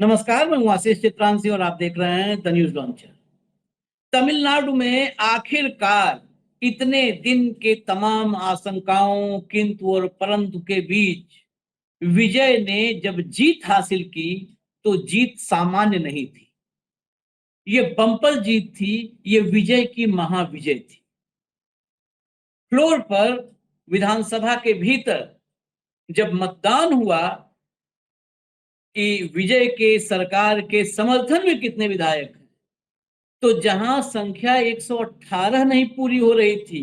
नमस्कार, मैं हूं आशीष चित्रांशी और आप देख रहे हैं द न्यूज लॉन्चर। तमिलनाडु में आखिरकार इतने दिन के तमाम आशंकाओं किंतु और परंतु के बीच विजय ने जब जीत हासिल की तो जीत सामान्य नहीं थी। ये बम्पर जीत थी। ये विजय की महाविजय थी। फ्लोर पर विधानसभा के भीतर जब मतदान हुआ कि विजय के सरकार के समर्थन में कितने विधायक हैं, तो जहां संख्या 118 नहीं पूरी हो रही थी,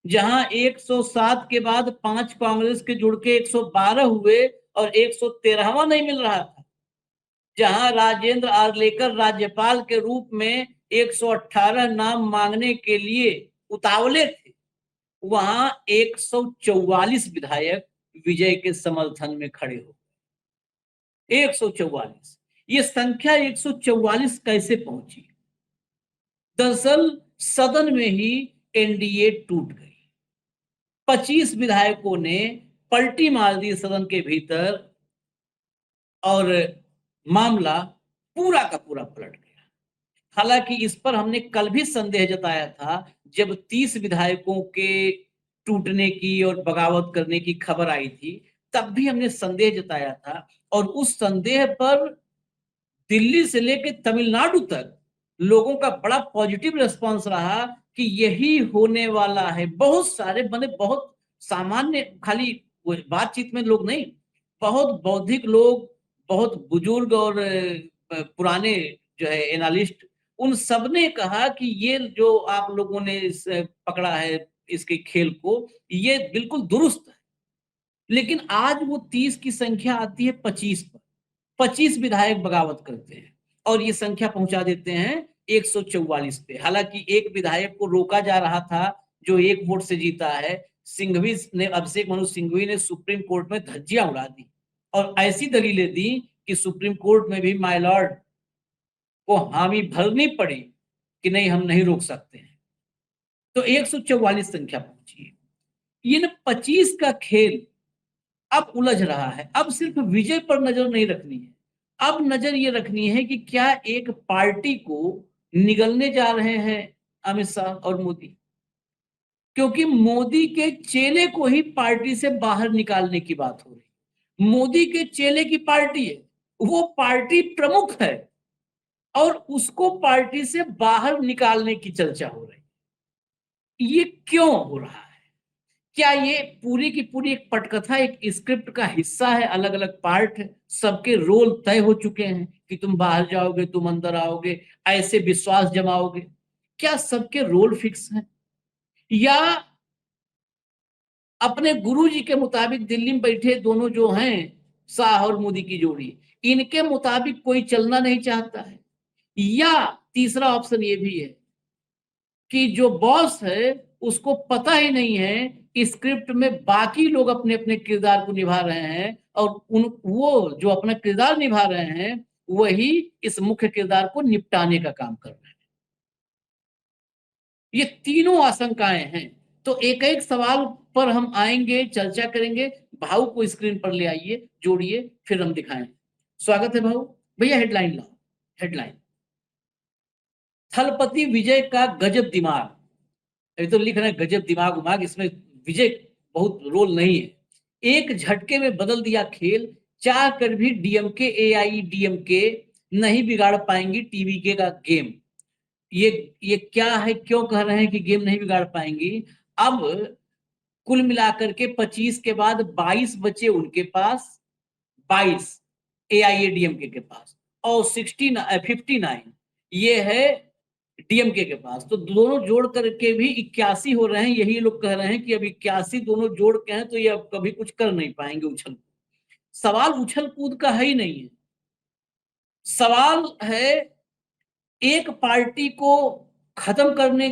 जहां 107 के बाद 5 कांग्रेस के जुड़ के 112 हुए और 113वां नहीं मिल रहा था, जहां राजेंद्र आर्लेकर राज्यपाल के रूप में 118 नाम मांगने के लिए उतावले थे, वहां 144 विधायक विजय के समर्थन में खड़े हो गए। 144। ये संख्या 144 कैसे पहुंची? दरअसल सदन में ही एनडीए टूट गई। 25 विधायकों ने पलटी मार दी सदन के भीतर और मामला पूरा का पूरा पलट गया। हालांकि इस पर हमने कल भी संदेह जताया था, जब 30 विधायकों के टूटने की और बगावत करने की खबर आई थी, तब भी हमने संदेह जताया था। और उस संदेह पर दिल्ली से लेकर तमिलनाडु तक लोगों का बड़ा पॉजिटिव रिस्पांस रहा कि यही होने वाला है। बहुत सारे बने, बहुत सामान्य, खाली बातचीत में लोग नहीं, बहुत बौद्धिक लोग, बहुत बुजुर्ग और पुराने जो है एनालिस्ट, उन सब ने कहा कि ये जो आप लोगों ने पकड़ा है इसके खेल को, ये बिल्कुल दुरुस्त है। लेकिन आज वो 30 की संख्या आती है 25 पर। 25 विधायक बगावत करते हैं और ये संख्या पहुंचा देते हैं 144 पे। हालांकि एक विधायक को रोका जा रहा था जो एक वोट से जीता है। सिंघवी ने, अभिषेक मनु सिंघवी ने सुप्रीम कोर्ट में धज्जियां उड़ा दी और ऐसी दलीलें दी कि सुप्रीम कोर्ट में भी माय लॉर्ड को हामी भरनी पड़ी कि नहीं, हम नहीं रोक सकते हैं। तो 144 संख्या पहुंची है। इन 25 का खेल अब उलझ रहा है। अब सिर्फ विजय पर नजर नहीं रखनी है, अब नजर ये रखनी है कि क्या एक पार्टी को निगलने जा रहे हैं अमित शाह और मोदी, क्योंकि मोदी के चेले को ही पार्टी से बाहर निकालने की बात हो रही। मोदी के चेले की पार्टी है, वो पार्टी प्रमुख है और उसको पार्टी से बाहर निकालने की चर्चा हो रही। ये क्यों हो रहा है? क्या ये पूरी की पूरी एक पटकथा, एक स्क्रिप्ट का हिस्सा है? अलग अलग पार्ट है, सबके रोल तय हो चुके हैं कि तुम बाहर जाओगे, तुम अंदर आओगे, ऐसे विश्वास जमाओगे। क्या सबके रोल फिक्स हैं? या अपने गुरु जी के मुताबिक दिल्ली में बैठे दोनों जो हैं, शाह और मोदी की जोड़ी, इनके मुताबिक कोई चलना नहीं चाहता है? या तीसरा ऑप्शन ये भी है कि जो बॉस है उसको पता ही नहीं है स्क्रिप्ट में बाकी लोग अपने अपने किरदार को निभा रहे हैं और वो जो अपना किरदार निभा रहे हैं वही इस मुख्य किरदार को निपटाने का काम कर रहे हैं। ये तीनों आशंकाएं हैं। तो एक एक सवाल पर हम आएंगे, चर्चा करेंगे। भाऊ को स्क्रीन पर ले आइए, जोड़िए, फिर हम दिखाएं। स्वागत है भाऊ। भैया हेडलाइन लाओ। हेडलाइन: थलपति विजय का गजब दिमाग। अभी तो लिख रहे हैं गजब दिमाग उमाग, इसमें विजय बहुत रोल नहीं है। एक झटके में बदल दिया खेल, चाह कर भी डीएमके एआईडीएमके नहीं बिगाड़ पाएंगी टीवीके का गेम। ये क्या है, क्यों कह रहे हैं कि गेम नहीं बिगाड़ पाएंगी? अब कुल मिलाकर के 25 के बाद 22 बचे उनके पास, 22 एआईएडीएमके के पास, और 59 ये है डीएमके के पास। तो दोनों जोड़ करके भी 81 हो रहे हैं। यही लोग कह रहे हैं कि अब 81 दोनों जोड़ के हैं तो ये अब कभी कुछ कर नहीं पाएंगे। उछल सवाल उछल कूद का है ही नहीं है। सवाल है एक पार्टी को खत्म करने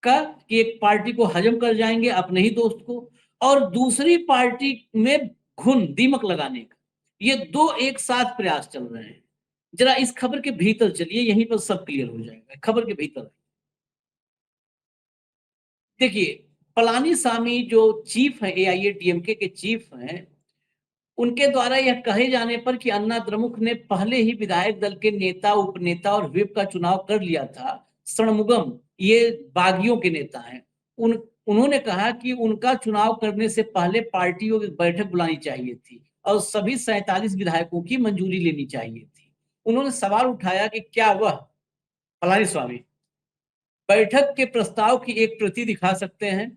का, कि एक पार्टी को हजम कर जाएंगे अपने ही दोस्त को, और दूसरी पार्टी में घुन दीमक लगाने का। ये दो एक साथ प्रयास चल रहे हैं। जरा इस खबर के भीतर चलिए, यहीं पर सब क्लियर हो जाएगा। खबर के भीतर देखिए, पलानीसामी जो चीफ है, एआईएडीएमके के चीफ हैं, उनके द्वारा यह कहे जाने पर कि अन्ना द्रमुक ने पहले ही विधायक दल के नेता, उपनेता और व्हिप का चुनाव कर लिया था। षणमुगम, ये बागियों के नेता हैं, उन्होंने कहा कि उनका चुनाव करने से पहले पार्टियों की बैठक बुलानी चाहिए थी और सभी 47 विधायकों की मंजूरी लेनी चाहिए थी। उन्होंने सवाल उठाया कि क्या वह पलानीस्वामी बैठक के प्रस्ताव की एक प्रति दिखा सकते हैं?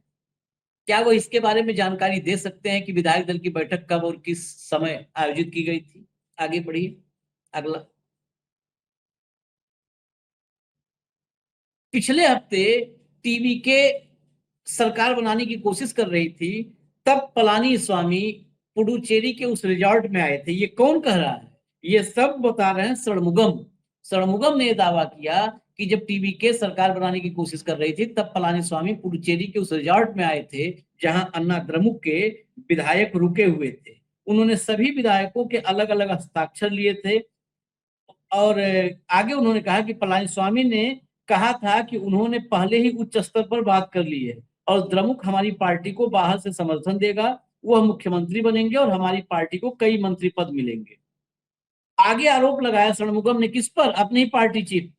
क्या वो इसके बारे में जानकारी दे सकते हैं कि विधायक दल की बैठक कब और किस समय आयोजित की गई थी? आगे बढ़िए। अगला, पिछले हफ्ते टीवी के सरकार बनाने की कोशिश कर रही थी, तब पलानीस्वामी पुडुचेरी के उस रिजॉर्ट में आए थे। ये कौन कह रहा है? ये सब बता रहे हैं षणमुगम। षणमुगम ने दावा किया कि जब टीवी के सरकार बनाने की कोशिश कर रही थी, तब पलानीस्वामी पुडुचेरी के उस रिजॉर्ट में आए थे जहां अन्ना द्रमुक के विधायक रुके हुए थे। उन्होंने सभी विधायकों के अलग अलग हस्ताक्षर लिए थे और आगे उन्होंने कहा कि पलानीस्वामी ने कहा था कि उन्होंने पहले ही उच्च स्तर पर बात कर ली है और द्रमुक हमारी पार्टी को बाहर से समर्थन देगा, वह मुख्यमंत्री बनेंगे और हमारी पार्टी को कई मंत्री पद मिलेंगे। आगे आरोप लगाया षणमुगम ने किस पर? अपनी पार्टी चीफ पर।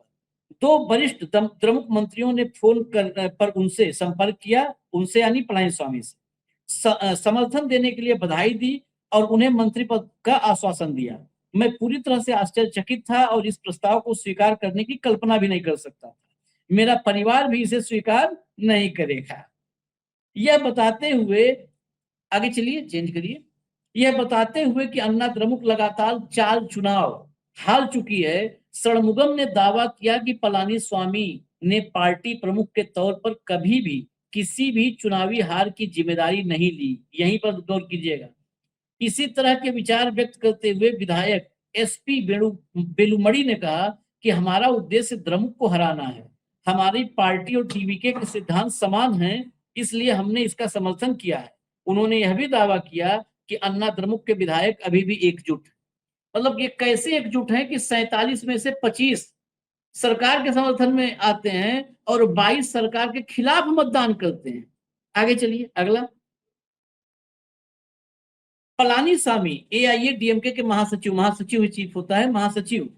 दो वरिष्ठ द्रमुक मंत्रियों ने फोन पर उनसे संपर्क किया, उनसे यानी पलानीस्वामी से समर्थन देने के लिए बधाई दी और उन्हें मंत्री पद का आश्वासन दिया। मैं पूरी तरह से आश्चर्यचकित था और इस प्रस्ताव को स्वीकार करने की कल्पना भी नहीं कर सकता था। मेरा परिवार भी इसे स्वीकार नहीं करेगा। यह बताते हुए, आगे चलिए, चेंज करिए। यह बताते हुए कि अन्ना द्रमुक लगातार 4 चुनाव हार चुकी है, षणमुगम ने दावा किया कि पलानीस्वामी ने पार्टी प्रमुख के तौर पर कभी भी किसी भी चुनावी हार की जिम्मेदारी नहीं ली। यहीं पर गौर कीजिएगा। इसी तरह के विचार व्यक्त करते हुए विधायक एसपी बेलूमड़ी ने कहा कि हमारा उद्देश्य द्रमुक को हराना है। हमारी पार्टी और टीवीके के सिद्धांत समान हैं, इसलिए हमने इसका समर्थन किया है। उन्होंने यह भी दावा किया कि अन्ना द्रमुक के विधायक अभी भी एकजुट हैं। मतलब ये कैसे एकजुट हैं कि 47 में से 25 सरकार के समर्थन में आते हैं और 22 सरकार के खिलाफ मतदान करते हैं। आगे चलिए, अगला। पलानीस्वामी एआईएडीएमके के महासचिव, महासचिव ही चीफ होता है, महासचिव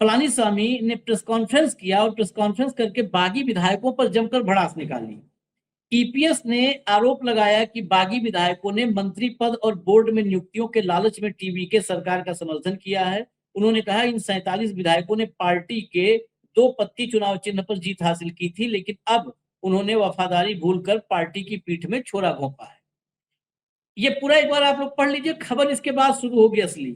पलानीस्वामी ने प्रेस कॉन्फ्रेंस किया और प्रेस कॉन्फ्रेंस करके बागी विधायकों पर जमकर भड़ास निकाली। ईपीएस ने आरोप लगाया कि बागी विधायकों ने मंत्री पद और बोर्ड में नियुक्तियों के लालच में टीवी के सरकार का समर्थन किया है। उन्होंने कहा इन 47 विधायकों ने पार्टी के 2 पत्ती चुनाव चिन्ह पर जीत हासिल की थी, लेकिन अब उन्होंने वफादारी भूलकर पार्टी की पीठ में छोरा घोंपा है। ये पूरा एक बार आप लोग पढ़ लीजिए, खबर इसके बाद शुरू होगी असली।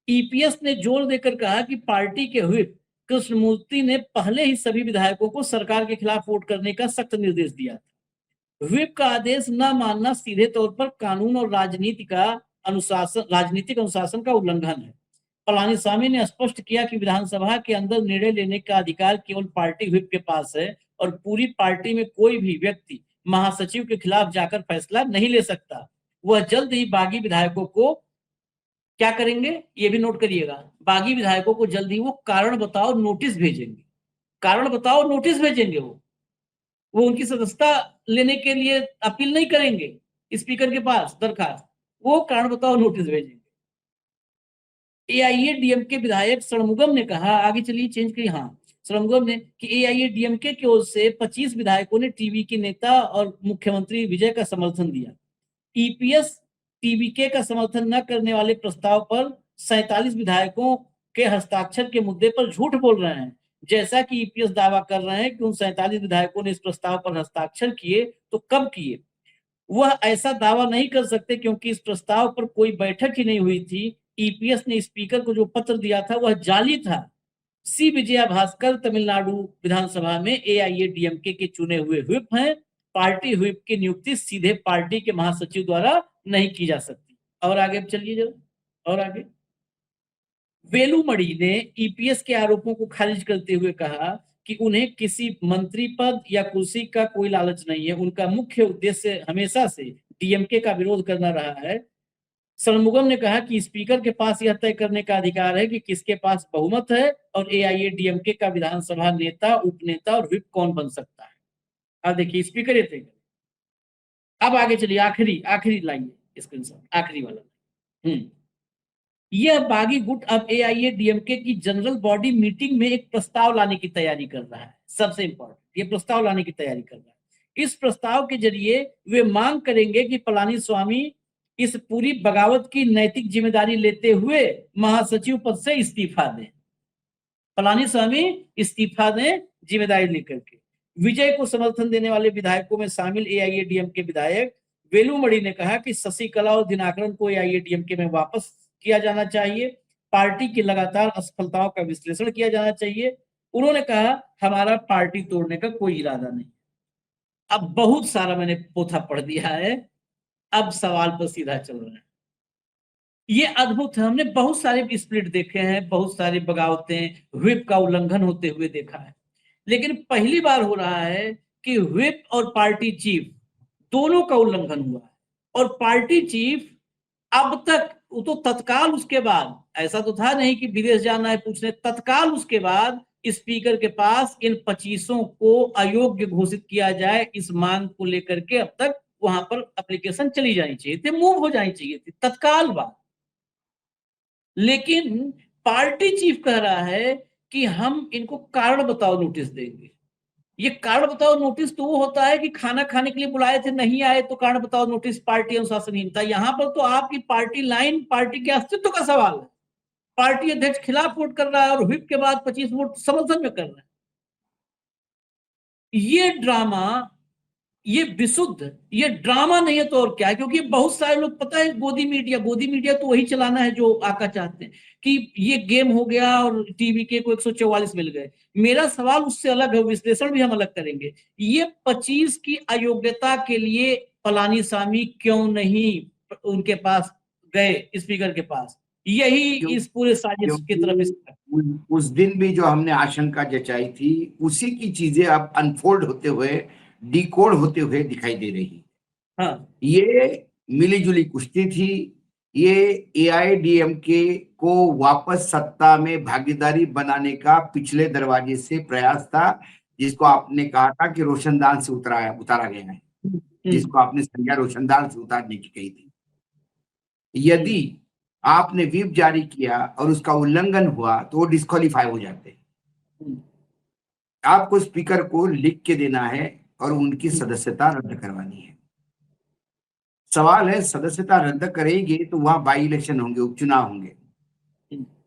ईपीएस ने जोर देकर कहा कि पार्टी के व्हिप कृष्णमूर्ति ने पहले ही सभी विधायकों को सरकार के खिलाफ वोट करने का सख्त निर्देश दिया था। व्हिप का आदेश न मानना सीधे तौर पर कानून और राजनीतिक अनुशासन का उल्लंघन है। पलानीस्वामी ने स्पष्ट किया कि विधानसभा के अंदर निर्णय लेने का अधिकार केवल पार्टी व्हिप के पास है और पूरी पार्टी में कोई भी व्यक्ति महासचिव के खिलाफ जाकर फैसला नहीं ले सकता। वह जल्द ही बागी विधायकों को क्या करेंगे, ये भी नोट करिएगा, बागी विधायकों को जल्द ही वो कारण बताओ नोटिस भेजेंगे। कारण बताओ नोटिस भेजेंगे। वो उनकी सदस्यता लेने के लिए अपील नहीं करेंगे स्पीकर के पास दरखास्त, वो कारण बताओ नोटिस भेजेंगे। एआईएडीएमके विधायक षणमुगम ने कहा, आगे चलिए, चेंज करिए, हाँ, षणमुगम ने कि एआईएडीएमके की ओर से 25 विधायकों ने टीवी के नेता और मुख्यमंत्री विजय का समर्थन दिया। ईपीएस टीवीके का समर्थन न करने वाले प्रस्ताव पर 47 विधायकों के हस्ताक्षर के मुद्दे पर झूठ बोल रहे हैं। जैसा कि ईपीएस दावा कर रहे हैं कि उन 47 विधायकों ने इस प्रस्ताव पर हस्ताक्षर किए, तो कब किए? वह ऐसा दावा नहीं कर सकते क्योंकि इस प्रस्ताव पर कोई बैठक ही नहीं हुई थी। ईपीएस ने स्पीकर को जो पत्र दिया था वह जाली था। सी विजया भास्कर तमिलनाडु विधानसभा में एआईएडीएमके के चुने हुए व्हिप हैं। पार्टी व्हिप की नियुक्ति सीधे पार्टी के महासचिव द्वारा नहीं की जा सकती। और आगे चलिए जरा, और आगे। वेलुमणि ने ईपीएस के आरोपों को खारिज करते हुए कहा कि उन्हें किसी मंत्री पद या कुर्सी का कोई लालच नहीं है। उनका मुख्य उद्देश्य हमेशा से डीएमके का विरोध करना रहा है। षणमुगम ने कहा कि स्पीकर के पास यह तय करने का अधिकार है कि किसके पास बहुमत है और एआईएडीएमके का विधानसभा नेता, उपनेता और व्हिप कौन बन सकता है। अब देखिए, स्पीकर ये तय। अब आगे चलिए, आखिरी लाइन स्क्रीनशॉट, आखिरी वाला। यह बागी गुट अब एआईएडीएमके की जनरल बॉडी मीटिंग में एक प्रस्ताव लाने की तैयारी कर रहा है। सबसे इंपॉर्टेंट, ये प्रस्ताव लाने की तैयारी कर रहा है। इस प्रस्ताव के जरिए वे मांग करेंगे कि पलानीस्वामी इस पूरी बगावत की नैतिक जिम्मेदारी लेते हुए महासचिव पद से इस्तीफा दें। पलानीस्वामी इस्तीफा दें जिम्मेदारी लेकर के। विजय को समर्थन देने वाले विधायकों में शामिल एआईएडीएमके विधायक वेलुमणि ने कहा कि शशिकला और दिनाकरन को एआईएडीएमके में वापस किया जाना चाहिए। पार्टी की लगातार असफलताओं का विश्लेषण किया जाना चाहिए। उन्होंने कहा, हमारा पार्टी तोड़ने का कोई इरादा नहीं। अब बहुत सारा मैंने पोथा पढ़ दिया है, अब सवाल पर सीधा चल रहा है। ये अद्भुत है। हमने बहुत सारे स्प्लिट देखे हैं, बहुत सारी बगावतें, व्हिप का उल्लंघन होते हुए देखा है, लेकिन पहली बार हो रहा है कि व्हिप और पार्टी चीफ दोनों का उल्लंघन हुआ है। और पार्टी चीफ अब तक, वो तो तत्काल उसके बाद, ऐसा तो था नहीं कि विदेश जाना है पूछने, तत्काल उसके बाद स्पीकर के पास इन 25 को अयोग्य घोषित किया जाए, इस मांग को लेकर के अब तक वहां पर एप्लीकेशन चली जानी चाहिए थी, मूव हो जानी चाहिए थी तत्काल बात। लेकिन पार्टी चीफ कह रहा है कि हम इनको कारण बताओ नोटिस देंगे। ये कारण बताओ नोटिस तो वो होता है कि खाना खाने के लिए बुलाए थे, नहीं आए तो कारण बताओ नोटिस पार्टी अनुशासनहीनता। यहां पर तो आपकी पार्टी लाइन, पार्टी के अस्तित्व का सवाल है। पार्टी अध्यक्ष खिलाफ वोट कर रहा है और व्हिप के बाद 25 वोट समर्थन में कर रहा है। ये ड्रामा, ये विशुद्ध, ये ड्रामा नहीं है तो और क्या है। क्योंकि बहुत सारे लोग, पता है, गोदी मीडिया तो वही चलाना है जो आका चाहते हैं कि ये गेम हो गया और टीवी के को 144 मिल गए। मेरा सवाल उससे अलग है, विश्लेषण भी हम अलग करेंगे। ये 25 की अयोग्यता के लिए पलानीस्वामी क्यों नहीं उनके पास गए, स्पीकर के पास, यही इस पूरे साजिश की तरफ। उस दिन भी जो हमने आशंका जताई थी, उसी की चीजें अब अनफोल्ड होते हुए, डिकोड होते हुए दिखाई दे रही। हाँ, ये मिलीजुली कुश्ती थी। ये एआईडीएमके को वापस सत्ता में भागीदारी बनाने का पिछले दरवाजे से प्रयास था, जिसको आपने कहा था कि रोशनदान से उतारा गया है, जिसको आपने संज्ञा रोशनदान से उतारने की कही थी। यदि आपने व्हिप जारी किया और उसका उल्लंघन हुआ तो वो डिस्क्वालीफाई हो जाते हैं। आपको स्पीकर को लिख के देना है और उनकी सदस्यता रद्द करवानी है। सवाल है, सदस्यता रद्द करेंगे तो वहां बाई इलेक्शन होंगे, उपचुनाव होंगे,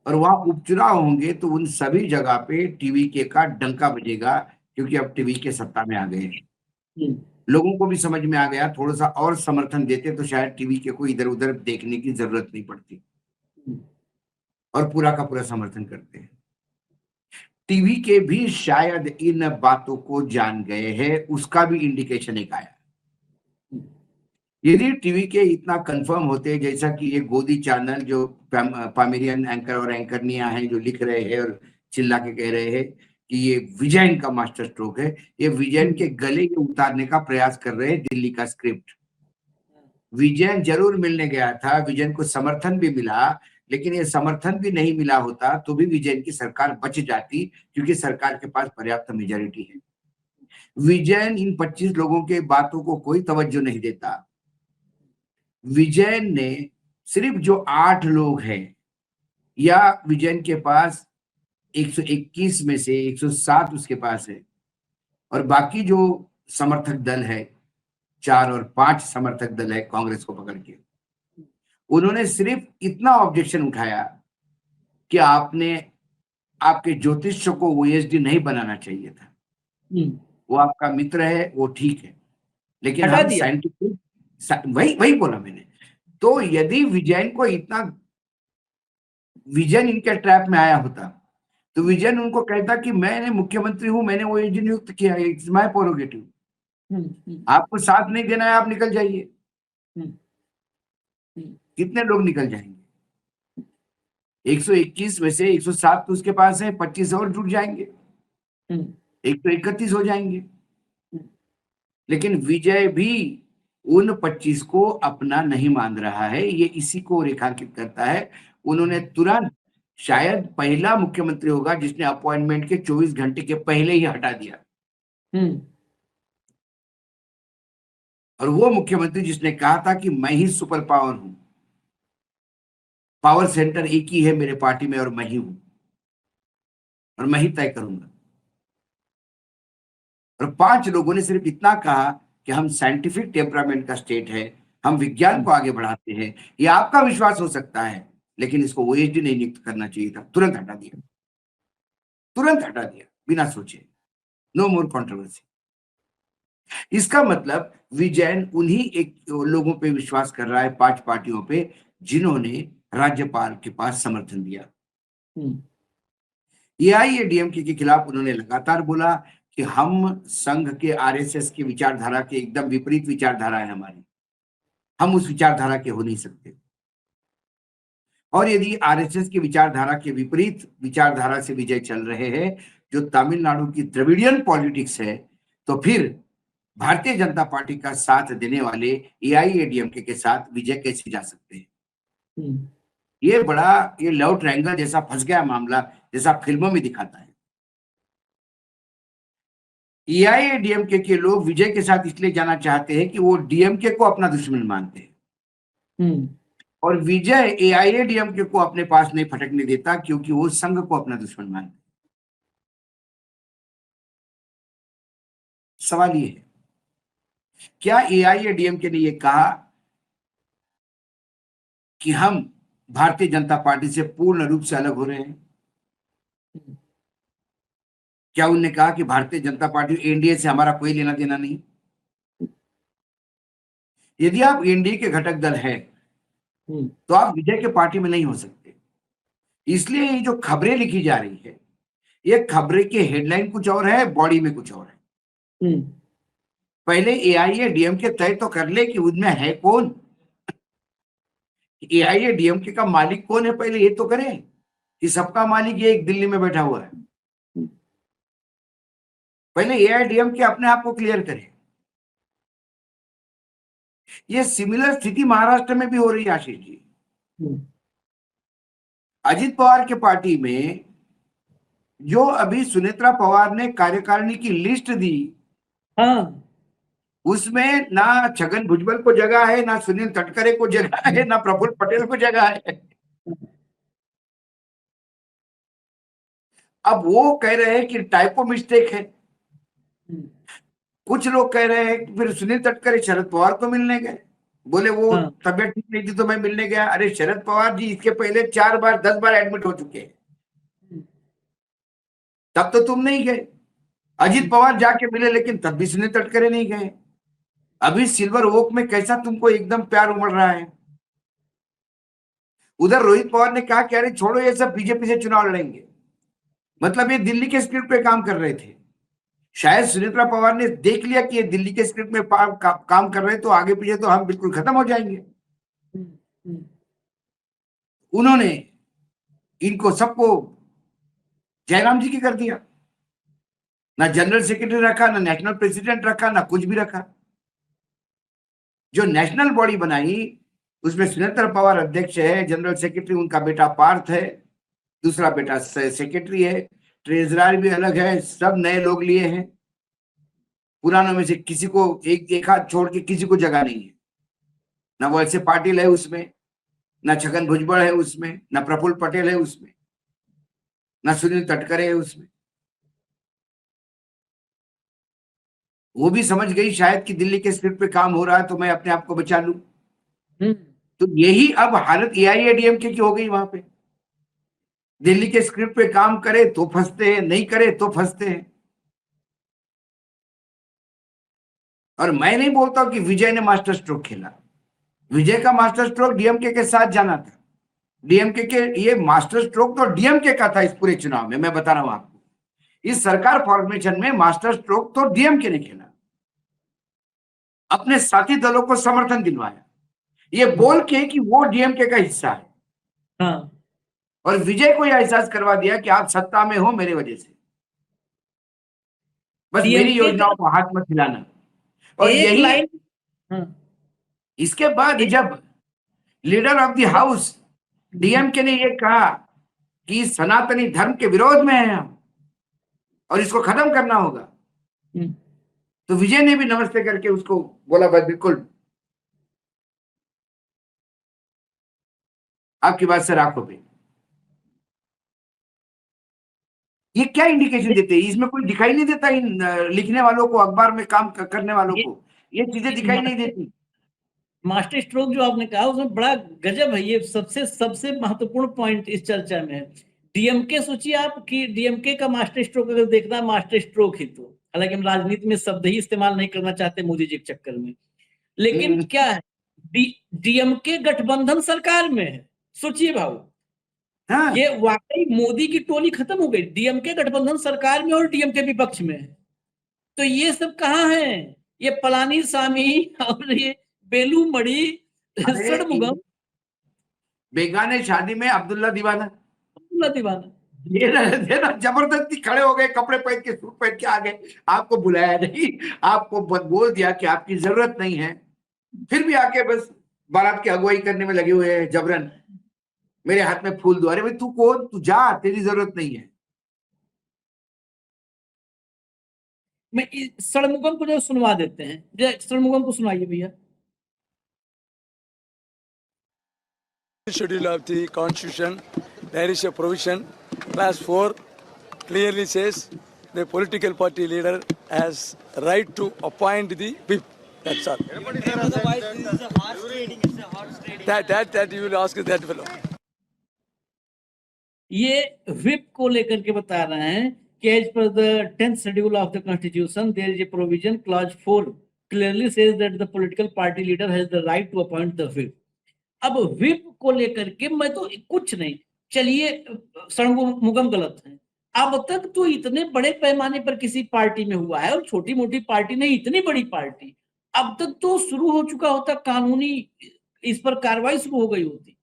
और वहां उपचुनाव होंगे तो उन सभी जगह पे टीवी के का डंका बजेगा, क्योंकि अब टीवी के सत्ता में आ गए हैं। लोगों को भी समझ में आ गया, थोड़ा सा और समर्थन देते तो शायद टीवी के को इधर उधर देखने की जरूरत नहीं पड़ती, और पूरा का पूरा समर्थन करते हैं। टीवी के भी शायद इन बातों को जान गए हैं, उसका भी इंडिकेशन एक आया। यदि टीवी के इतना कंफर्म होते, जैसा कि ये गोदी चैनल जो पामेरियन एंकर और एंकरनिया हैं जो लिख रहे हैं और चिल्ला के कह रहे हैं कि ये विजयन का मास्टर स्ट्रोक है, ये विजयन के गले के उतारने का प्रयास कर रहे हैं दिल्ली का स्क्रिप्ट। विजयन जरूर मिलने गया था, विजयन को समर्थन भी मिला, लेकिन ये समर्थन भी नहीं मिला होता तो भी विजयन की सरकार बच जाती, क्योंकि सरकार के पास पर्याप्त मेजॉरिटी है। विजयन इन 25 लोगों के बातों को कोई तवज्जो नहीं देता। विजयन ने सिर्फ जो 8 लोग हैं, या विजयन के पास 121 में से 107 उसके पास है, और बाकी जो समर्थक दल है, 4 और 5 समर्थक दल है कांग्रेस को पकड़ के, उन्होंने सिर्फ इतना ऑब्जेक्शन उठाया कि आपके ज्योतिष को ओएसडी नहीं बनाना चाहिए था। वो आपका मित्र है, वो ठीक है, लेकिन हम साइंटिफिक, वही बोला मैंने। तो यदि विजयन को इतना, विजयन इनके ट्रैप में आया होता तो विजयन उनको कहता कि मैंने मुख्यमंत्री हूं, मैंने ओएसडी नियुक्त किया है, इट्स माय प्रोरोगेटिव, आपको साथ नहीं देना है, आप निकल जाइए। कितने लोग निकल जाएंगे? 121 में से 107 तो उसके पास है, 25 और जुट जाएंगे, 131 हो जाएंगे। लेकिन विजय भी उन 25 को अपना नहीं मान रहा है, ये इसी को रेखांकित करता है। उन्होंने तुरंत, शायद पहला मुख्यमंत्री होगा जिसने अपॉइंटमेंट के 24 घंटे के पहले ही हटा दिया, और वो मुख्यमंत्री जिसने कहा था कि मैं ही सुपर पावर हूं। पावर सेंटर एक ही है मेरे पार्टी में और मैं ही हूं, और मैं ही तय करूंगा। और 5 लोगों ने सिर्फ इतना कहा कि हम साइंटिफिक टेम्परामेंट का स्टेट है, हम विज्ञान को आगे बढ़ाते हैं, ये आपका विश्वास हो सकता है, लेकिन इसको ओएसडी नहीं नियुक्त करना चाहिए था। तुरंत हटा दिया, तुरंत हटा दिया, बिना सोचे। नो मोर कंट्रोवर्सी। इसका मतलब विजयन उन्हीं एक लोगों पे विश्वास कर रहा है, 5 पार्टियों पे, जिन्होंने राज्यपाल के पास समर्थन दिया। एआईएडीएमके के खिलाफ उन्होंने लगातार बोला कि हम संघ के आरएसएस की विचारधारा के एकदम विपरीत विचारधारा है हमारी, हम उस विचारधारा के हो नहीं सकते। और यदि आरएसएस की विचारधारा के विपरीत विचारधारा से विजय चल रहे हैं, जो तमिलनाडु की द्रविडियन पॉलिटिक्स है, तो फिर भारतीय जनता पार्टी का साथ देने वाले एआईएडीएमके के साथ विजय कैसे जा सकते हैं? ये लव ट्रायंगल जैसा फंस गया मामला, जैसा फिल्मों में दिखाता है। एआईएडीएमके के लोग विजय के साथ इसलिए जाना चाहते हैं कि वो डीएमके को अपना दुश्मन मानते हैं, और विजय एआईएडीएमके को अपने पास नहीं फटकने देता, क्योंकि वो संघ को अपना दुश्मन मानते हैं। सवाल ये है, क्या एआईएडीएमके ने ये कहा कि हम भारतीय जनता पार्टी से पूर्ण रूप से अलग हो रहे हैं? क्या उन्होंने कहा कि भारतीय जनता पार्टी एनडीए से हमारा कोई लेना देना नहीं? यदि आप एनडीए के घटक दल हैं, तो आप विजय के पार्टी में नहीं हो सकते। इसलिए ये जो खबरें लिखी जा रही है, ये खबरें के हेडलाइन कुछ और है, बॉडी में कुछ और है। पहले एआईएडीएमके तय तो कर ले कि उनमें है कौन, एआईएडीएमके का मालिक कौन है, पहले ये तो करें कि सबका मालिक ये एक दिल्ली में बैठा हुआ है। पहले एआईएडीएमके अपने आप को क्लियर करे। ये सिमिलर स्थिति महाराष्ट्र में भी हो रही है आशीष जी। अजित पवार के पार्टी में जो अभी सुनेत्रा पवार ने कार्यकारिणी की लिस्ट दी, उसमें ना छगन भुजबल को जगह है, ना सुनील तटकरे को जगह है, ना प्रफुल्ल पटेल को जगह है। अब वो कह रहे हैं कि टाइपो मिस्टेक है। कुछ लोग कह रहे हैं कि फिर सुनील तटकरे शरद पवार को मिलने गए, बोले वो तबियत ठीक नहीं थी तो मैं मिलने गया। अरे शरद पवार जी इसके पहले 4 बार 10 बार एडमिट हो चुके हैं, तब तो तुम नहीं गए। अजित पवार जाके मिले, लेकिन तब भी सुनील तटकरे नहीं गए। अभी सिल्वर ओक में कैसा तुमको एकदम प्यार उमड़ रहा है। उधर रोहित पवार ने कहा कि अरे छोड़ो ये सब, बीजेपी से चुनाव लड़ेंगे। मतलब ये दिल्ली के स्क्रिप्ट पे काम कर रहे थे। शायद सुनेत्रा पवार ने देख लिया कि ये दिल्ली के स्क्रिप्ट में काम कर रहे हैं, तो आगे पीछे तो हम बिल्कुल खत्म हो जाएंगे। उन्होंने इनको सबको जयराम जी की कर दिया, ना जनरल सेक्रेटरी रखा, ना नेशनल प्रेसिडेंट रखा, ना कुछ भी रखा। जो नेशनल बॉडी बनाई उसमें सुनेत्रा पवार अध्यक्ष है, जनरल सेक्रेटरी उनका बेटा पार्थ है, दूसरा बेटा सेक्रेटरी है, ट्रेजरर भी अलग है, सब नए लोग लिए हैं। पुरानों में से किसी को एक हाथ छोड़ के किसी को जगह नहीं है। ना वैसे पाटिल है उसमें, ना छगन भुजबल है उसमें, ना प्रफुल्ल पटेल है उसमें, ना सुनील तटकरे है उसमें। वो भी समझ गई शायद कि दिल्ली के स्क्रिप्ट पे काम हो रहा है, तो मैं अपने आप को बचा लूं। तो यही अब हालत एआईएडीएमके की हो गई। वहां पे दिल्ली के स्क्रिप्ट पे काम करे तो फंसते हैं, नहीं करे तो फंसते हैं। और मैं नहीं बोलता कि विजय ने मास्टर स्ट्रोक खेला। विजय का मास्टर स्ट्रोक डीएमके के साथ जाना था। डीएमके के ये मास्टर स्ट्रोक तो डीएमके का था इस पूरे चुनाव में। मैं बता रहा हूं आपको, इस सरकार फॉर्मेशन में मास्टर स्ट्रोक तो डीएमके ने खेला। अपने साथी दलों को समर्थन दिलवाया, ये बोल के कि वो डीएमके का हिस्सा है। और विजय को यह एहसास करवा दिया कि आप सत्ता में हो मेरे वजह से, बस मेरी योजनाओं को हाथ मत हिलाना। और यही इसके बाद जब leader of the house DMK ने यह कहा कि सनातनी धर्म के विरोध में है हम और इसको खत्म करना होगा, तो विजय ने भी नमस्ते करके उसको बोला बस बिल्कुल। आपकी बात सर आंखों पे। ये क्या इंडिकेशन देते हैं? इसमें कोई दिखाई नहीं देता इन लिखने वालों को, अखबार में काम करने वालों ये को ये चीजें दिखाई नहीं देती? मास्टर स्ट्रोक जो आपने कहा उसमें बड़ा गजब है, ये सबसे सबसे महत्वपूर्ण पॉइंट इस चर्चा में है। डीएमके सोचिए आप कि डीएमके का मास्टर स्ट्रोक अगर देखना है मास्टर स्ट्रोक ही, तो हालांकि हम राजनीति में शब्द ही इस्तेमाल नहीं करना चाहते मोदी जी के चक्कर में, लेकिन क्या है, डीएमके गठबंधन सरकार में है। सोचिए भाऊ, हाँ, ये वाकई मोदी की टोली खत्म हो गई, डीएमके गठबंधन सरकार में और डीएमके विपक्ष में है। तो ये सब कहाँ है? ये पलानीसामी और ये बेलू मणि, अरे षणमुगम, बेगाने शादी में अब्दुल्ला दीवाना, अब्दुल्ला दीवाना। ये ना जबरदस्ती खड़े हो गए, कपड़े पहन के, सूट पहन के आ गए, आपको बुलाया नहीं, आपको बोल दिया कि आपकी जरूरत नहीं है, फिर भी आके बस बारात की अगुवाई करने में लगे हुए हैं जबरन। मेरे हाथ में फूल दो। अरे भाई तू कौन? तू जा, तेरी जरूरत नहीं है। मैं षणमुगम को जो सुनवा देते हैं, षणमुगम को सुनाइए भैया। Schedule of the Constitution, there is a provision, class 4 clearly says the political party leader has right to appoint the whip. That's all. Otherwise, this is a horse trading. It's a horse trading. That you will ask that fellow. ये whip को लेकर के बता रहे हैं कि as per the 10th schedule of the constitution there is a provision, clause 4 clearly says that the political party leader has the right to appoint the whip. अब whip को लेकर के मैं तो कुछ नहीं, चलिए षणमुगम गलत है। अब तक तो इतने बड़े पैमाने पर किसी पार्टी में हुआ है, और छोटी मोटी पार्टी नहीं, इतनी बड़ी पार्टी, अब तक तो शुरू हो चुका होता, कानूनी इस पर कार्रवाई शुरू हो गई होती।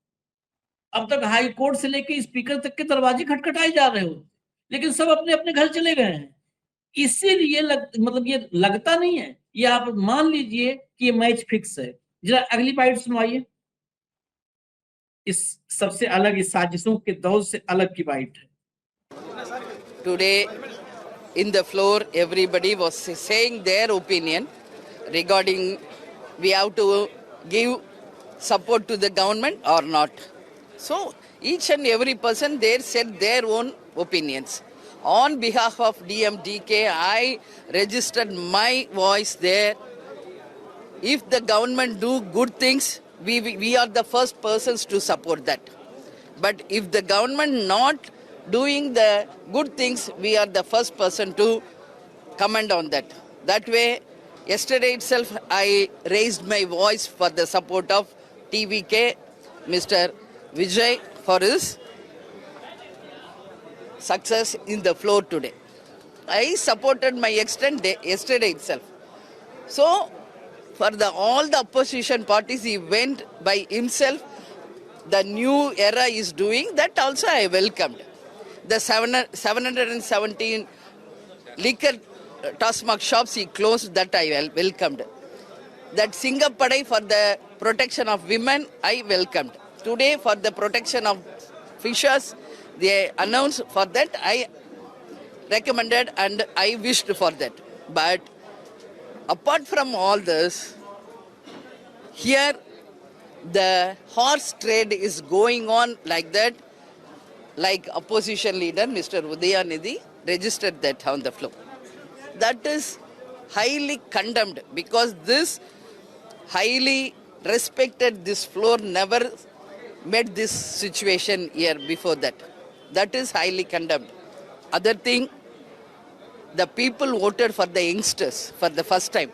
अब तक हाई कोर्ट से लेकर स्पीकर तक के दरवाजे खटखटाए जा रहे होते, लेकिन सब अपने अपने घर चले गए हैं। इसीलिए मतलब ये लगता नहीं है, ये आप मान लीजिए कि ये मैच फिक्स है। जरा अगली बाइट सुनवाइए, इस सबसे अलग, इस साजिशों के दौर से अलग की बाइट है। Today, in the floor, everybody was saying their opinion regarding we have to give support to the government or not. So, each and every person there said their own opinions. On behalf of DMDK, I registered my voice there. If the government do good things, we are the first persons to support that. But if the government not doing the good things, we are the first person to comment on that. That way, yesterday itself, I raised my voice for the support of TVK, Mr. Vijay, for his success in the floor today. I supported my extent yesterday itself. So, for all the opposition parties, he went by himself. The new era is doing, that also I welcomed. The 717 liquor Tasmak shops he closed, that I welcomed. That Singapadai for the protection of women, I welcomed. Today for the protection of fishers, they announced for that, I recommended and I wished for that. But apart from all this, here the horse trade is going on like that, like opposition leader Mr. Udayanidhi registered that on the floor. That is highly condemned, because this highly respected, this floor never met this situation here before that. That is highly condemned. Other thing, the people voted for the youngsters for the first time.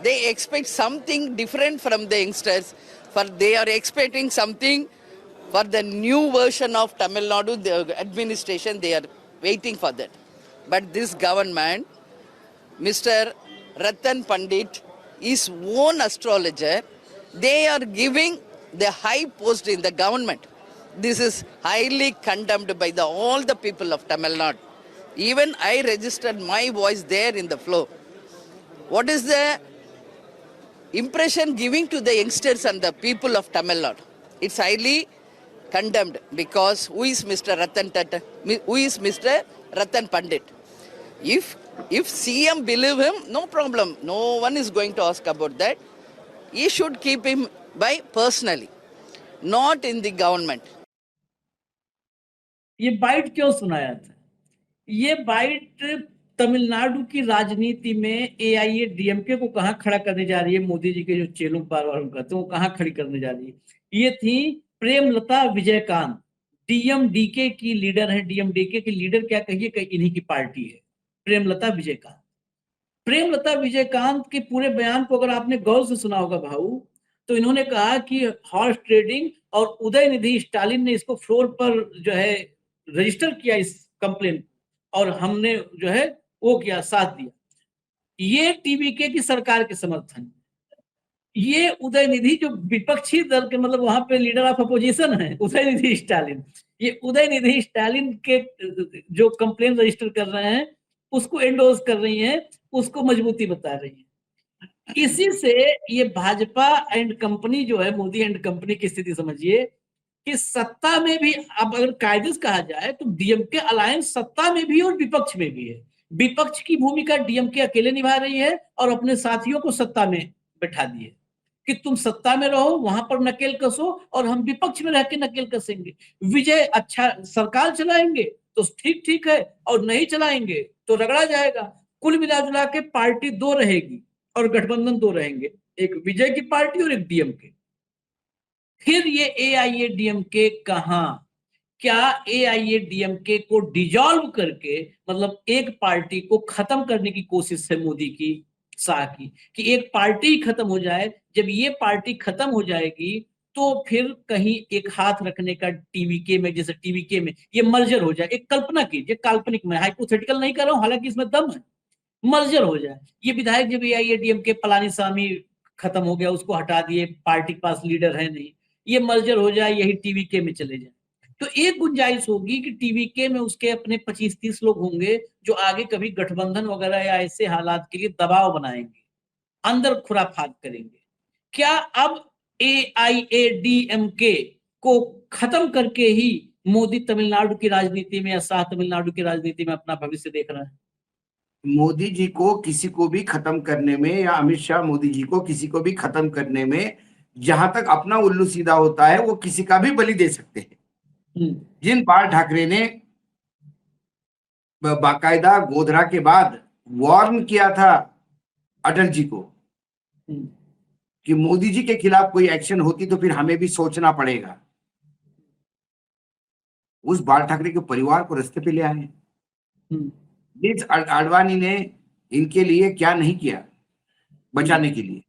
They expect something different from the youngsters. They are expecting something for the new version of Tamil Nadu, the administration, they are waiting for that. But this government, Mr. Ratan Pandit, his own astrologer, they are giving the high post in the government. This is highly condemned by all the people of Tamil Nadu. Even I registered my voice there in the floor. What is the impression giving to the youngsters and the people of Tamil Nadu? It's highly condemned, because who is Mr. Ratan Pandit? If CM believe him, no problem. No one is going to ask about that. He should keep him by personally. not in the government. ये bite क्यों सुनाया था? ये bite Tamil Nadu की राजनीति में AIADMK को कहाँ खड़ा करने जा रही है, मोदी जी के जो चेलों पार कहते हैं वो कहाँ खड़ी करने जा रही है? ये थी प्रेमलता विजयकांत, DMDK की लीडर है। DMDK की लीडर क्या कहिए, इन्हीं की पार्टी है, प्रेमलता विजयकांत। प्रेमलता विजयकांत के पूरे बयान को अगर आपने गौर से सुना होगा भाऊ, तो इन्होंने कहा कि हॉर्स ट्रेडिंग और उदयनिधि स्टालिन ने इसको फ्लोर पर जो है रजिस्टर किया इस कंप्लेन, और हमने जो है वो किया, साथ दिया। ये TVK की सरकार के समर्थन, ये उदयनिधि जो विपक्षी दल के मतलब वहां पे लीडर ऑफ अपोजिशन है उदयनिधि स्टालिन, ये उदयनिधि स्टालिन के जो कंप्लेन रजिस्टर कर रहे हैं उसको एंडोर्स कर रही हैं, उसको मजबूती बता रही है। इसी से ये भाजपा एंड कंपनी जो है, मोदी एंड कंपनी की स्थिति समझिए कि सत्ता में भी, अब अगर कायदे से कहा जाए तो DMK अलायंस सत्ता में भी और विपक्ष में भी है। विपक्ष की भूमिका DMK अकेले निभा रही है और अपने साथियों को सत्ता में बैठा दिए कि तुम सत्ता में रहो, वहां पर नकेल कसो और हम विपक्ष में रह के नकेल कसेंगे। विजय अच्छा सरकार चलाएंगे तो ठीक ठीक है, और नहीं चलाएंगे तो रगड़ा जाएगा। कुल मिला जुला के पार्टी दो रहेगी और गठबंधन दो रहेंगे, एक विजय की पार्टी और एक DMK। फिर ये AIADMK कहां, क्या AIADMK को डिजॉल्व करके मतलब एक पार्टी को खत्म करने की कोशिश है मोदी की, शाह की, कि एक पार्टी ही खत्म हो जाए। जब ये पार्टी खत्म हो जाएगी तो फिर कहीं एक हाथ रखने का TVK में, जैसे TVK में ये मर्जर हो जाए। एक कल्पना कीजिए, काल्पनिक में, हाइपोथेटिकल नहीं कर रहा हूं, हालांकि इसमें दम है, मर्जर हो जाए। ये विधायक जब AIADMK पलानीस्वामी खत्म हो गया, उसको हटा दिए, पार्टी के पास लीडर है नहीं, ये मर्जर हो जाए, यही TVK में चले जाए, तो एक गुंजाइश होगी कि TVK में उसके अपने 25-30 लोग होंगे जो आगे कभी गठबंधन वगैरह या ऐसे हालात के लिए दबाव बनाएंगे, अंदर खुराफात करेंगे। क्या अब AIADMK को खत्म करके ही मोदी तमिलनाडु की राजनीति में या शाह तमिलनाडु की राजनीति में अपना भविष्य देख रहा है? मोदी जी को किसी को भी खत्म करने में, या अमित शाह मोदी जी को किसी को भी खत्म करने में, जहां तक अपना उल्लू सीधा होता है वो किसी का भी बलि दे सकते हैं। जिन पाल ठाकरे ने बाकायदा गोधरा के बाद वार्न किया था अटल जी को कि मोदी जी के खिलाफ कोई एक्शन होती तो फिर हमें भी सोचना पड़ेगा, उस बाल ठाकरे के परिवार को रास्ते पे ले आए। जिस आडवाणी ने इनके लिए क्या नहीं किया बचाने के लिए,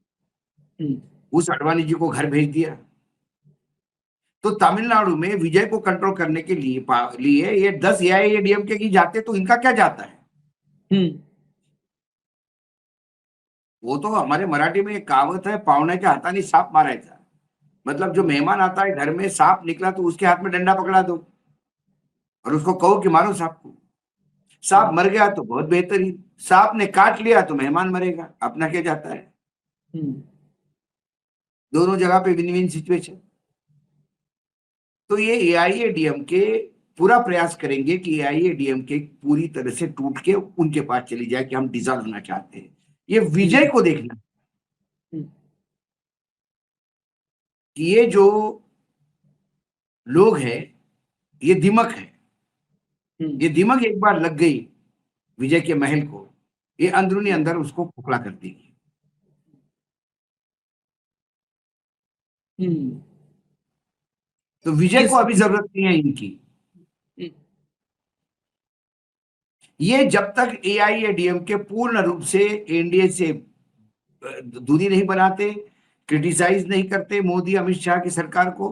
उस आडवाणी जी को घर भेज दिया। तो तमिलनाडु में विजय को कंट्रोल करने के लिए ये 10 AIADMK की जाते तो इनका क्या जाता है? वो तो हमारे मराठी में एक कहावत है, पावण्याच्या हाताने सांप मारायचा। मतलब जो मेहमान आता है घर में, सांप निकला तो उसके हाथ में डंडा पकड़ा दो और उसको कहो कि मारो सांप को। सांप मर गया तो बहुत बेहतरीन, सांप ने काट लिया तो मेहमान मरेगा, अपना क्या जाता है? दोनों जगह पे विन विन सिचुएशन। तो ये AIADMK पूरा प्रयास करेंगे कि AIADMK पूरी तरह से टूट के उनके पास चली जाए कि हम डिसॉल्व होना चाहते हैं। ये विजय को देखना कि ये जो लोग हैं ये दिमक है, ये दिमक एक बार लग गई विजय के महल को, ये अंदरूनी अंदर उसको खोखला कर देगी। तो विजय को अभी जरूरत नहीं है इनकी। ये जब तक AIADMK पूर्ण रूप से NDA से दूरी नहीं बनाते, क्रिटिसाइज नहीं करते मोदी अमित शाह की सरकार को,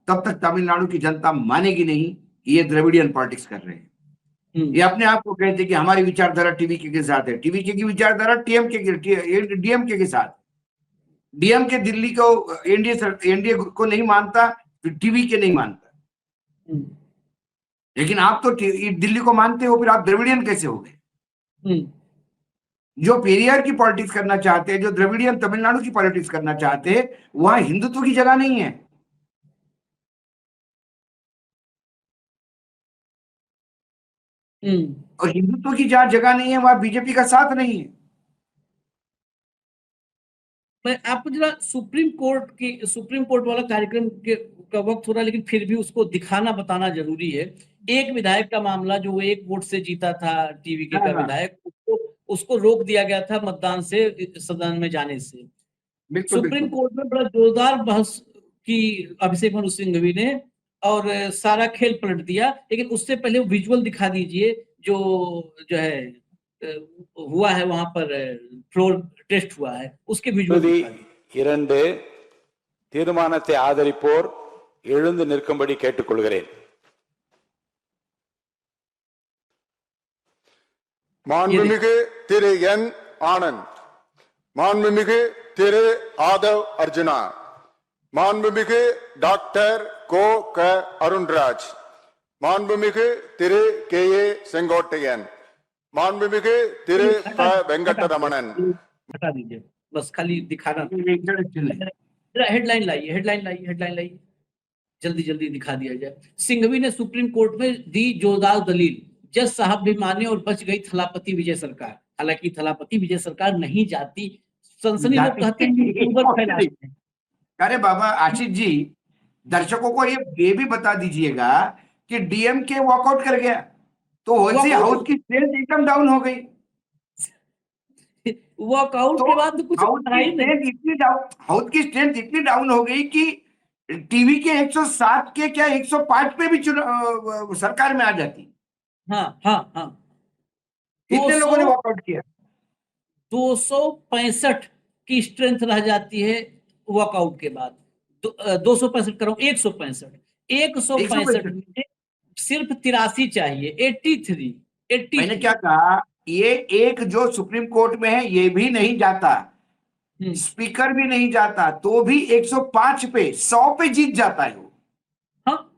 तब तक तमिलनाडु की जनता मानेगी नहीं कि ये द्रविडियन पॉलिटिक्स कर रहे हैं। ये अपने आप को कहते हैं कि हमारी विचारधारा TVK के साथ है, TVK की विचारधारा DMK के साथ। DMK दिल्ली को NDA को नहीं मानता, तो TVK नहीं मानता। लेकिन आप तो दिल्ली को मानते हो, फिर आप द्रविडियन कैसे हो गए? जो पेरियार की पॉलिटिक्स करना चाहते हैं, जो द्रविडियन तमिलनाडु की पॉलिटिक्स करना चाहते हैं, वहां हिंदुत्व की जगह नहीं है। और हिंदुत्व की जहां जगह नहीं है वहां बीजेपी का साथ नहीं है। मैं आपको जरा सुप्रीम कोर्ट वाला कार्यक्रम का वक्त हो रहा है, लेकिन फिर भी उसको दिखाना बताना जरूरी है। एक विधायक का मामला जो वो 1 वोट से जीता था, टीवीके का हाँ। विधायक, उसको रोक दिया गया था मतदान से सदन में जाने से। बिल्कुल सुप्रीम बिल्कुल। कोर्ट में बड़ा जोरदार बहस की अभिषेक मनु सिंघवी ने, और सारा खेल पलट दिया। लेकिन उससे पहले विजुअल दिखा दीजिए जो है हुआ है वहां पर, फ्लोर टेस्ट हुआ है, उसके विजुअल பகுதி दिखा दीजिए। 2 தீர்மானத்தை ஆதரிப்போர் எழுந்து நிற்கும்படி கேட்டுக்கொள்கிறேன். மாண்புமிகு திரு என் ஆனந்த், மாண்புமிகு திரு ஆதவ் அர்ஜுனா, மாண்புமிகு டாக்டர் கோ க அருண்ராஜ், மாண்புமிகு திரு கே ஏ செங்கோட்டையன், மாண்புமிகு திரு ப வெங்கடரமணன். हटा दीजिए, बस खाली दिखाना। इंट्रोडक्शन है। हेडलाइन लाइए, जल्दी जल्दी दिखा दिया जाए। सिंघवी ने सुप्रीम कोर्ट में दी जोरदार दलील, जज साहब भी माने और बच गई थलापति विजय सरकार। हालांकि थलापति विजय सरकार नहीं जाती, सनसनी लोग कहते हैं यूट्यूबर फैलाते हैं। अरे बाबा आशीष जी, दर्शकों को ये भी बता दीजिएगा कि डीएमके वॉकआउट कर गया, तो वैसे हाउस की स्ट्रेंथ एकदम डाउन हो गई। वॉकआउट के बाद कुछ हाउस की स्ट्रेंथ इतनी डाउन हो गई कि टीवी के 107 के क्या 105 पे भी सरकार में आ जाती। हाँ। इतने लोगों ने वॉकआउट किया। 265 की स्ट्रेंथ रह जाती है वॉकआउट के बाद। 265 करो, 165 में सिर्फ 83 चाहिए, 83। मैंने क्या कहा, ये एक जो सुप्रीम कोर्ट में है ये भी नहीं जाता, स्पीकर भी नहीं जाता, तो भी 105 पे 100 पे जीत जाता है वो। हाँ,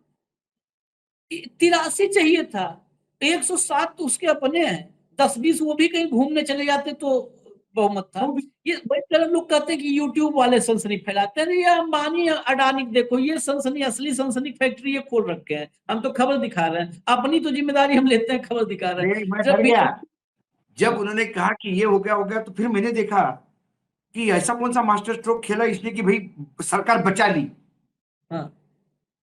83 चाहिए था, 107 तो उसके अपने हैं, 10-20 वो भी कहीं घूमने चले जाते तो बहुमत था। ये बड़े लोग कहते हैं कि यूट्यूब वाले सनसनी फैलाते हैं। ये अंबानी अडानी देखो, ये सनसनी, असली सनसनी फैक्ट्री ये खोल रखे हैं। हम तो खबर दिखा रहे हैं, अपनी तो जिम्मेदारी हम लेते हैं, खबर दिखा रहे हैं। मैं डर गया जब उन्होंने कहा कि ये हो गया, तो फिर मैंने देखा कि ऐसा कौन सा मास्टर स्ट्रोक खेला इसने कि भाई सरकार बचा ली। हाँ।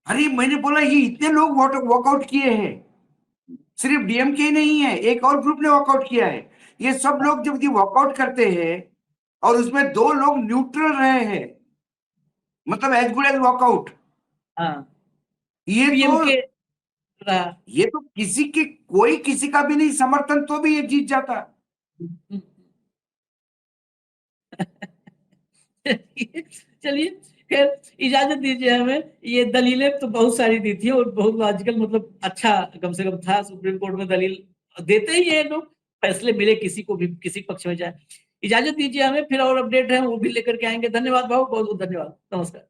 अरे मैंने बोला ये इतने लोग वॉकआउट किए हैं, सिर्फ डीएमके नहीं है, एक और ग्रुप ने वॉकआउट किया है। ये सब लोग जब वॉकआउट करते हैं और उसमें 2 लोग न्यूट्रल रहे हैं, मतलब एज गुड एज वॉकआउट। ये तो कोई किसी का भी नहीं समर्थन, तो भी ये जीत जाता। चलिए, खैर इजाजत दीजिए हमें। ये दलीलें तो बहुत सारी दी थी और बहुत लॉजिकल, मतलब अच्छा कम से कम था। सुप्रीम कोर्ट में दलील देते ही है लोग, फैसले मिले किसी को भी, किसी पक्ष में जाए। इजाजत दीजिए हमें, फिर और अपडेट है वो भी लेकर के आएंगे। धन्यवाद भाऊ, बहुत बहुत धन्यवाद, नमस्कार।